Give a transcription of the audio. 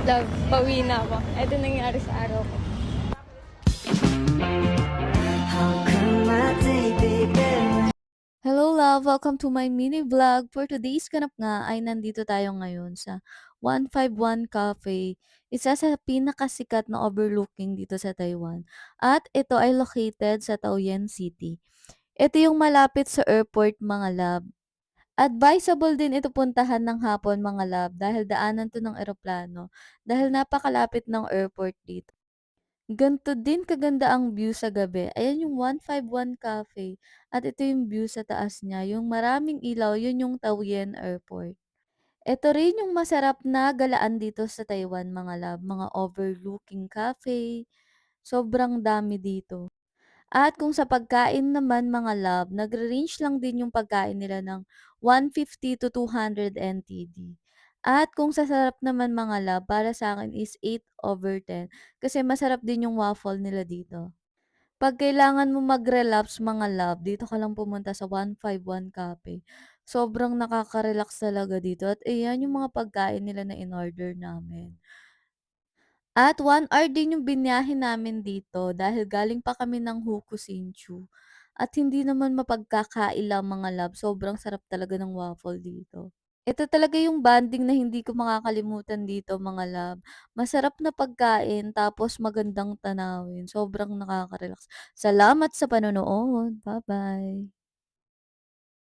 Love, pauwi na ako. Ito nangyari sa araw ko. Hello love! Welcome to my mini vlog. For today's ganap nga ay nandito tayo ngayon sa 151 Cafe, isa sa pinakasikat na overlooking dito sa Taiwan. At ito ay located sa Taoyuan City. Ito yung malapit sa airport mga love. Advisable din ito puntahan ng hapon mga love dahil daanan to ng eroplano dahil napakalapit ng airport dito. Ganito din kaganda ang view sa gabi. Ayan yung 151 Cafe at ito yung view sa taas niya, yung maraming ilaw, yun yung Taoyuan Airport. Ito rin yung masarap na galaan dito sa Taiwan mga love, mga overlooking cafe, sobrang dami dito. At kung sa pagkain naman mga love, nagre-range lang din yung pagkain nila ng 150 to 200 NTD. At kung sa sarap naman mga love, para sa akin is 8/10 kasi masarap din yung waffle nila dito. 'Pag kailangan mo mag-relapse mga love, dito ka lang pumunta sa 151 Cafe. Sobrang nakaka-relax talaga dito at ayan yung mga pagkain nila na in-order namin. At 1 hour din yung biniyahe namin dito dahil galing pa kami ng Hukusinchu. At hindi naman mapagkakailang mga love, sobrang sarap talaga ng waffle dito. Ito talaga yung bonding na hindi ko makakalimutan dito mga love. Masarap na pagkain tapos magandang tanawin, sobrang nakaka-relax. Salamat sa panonood, bye bye.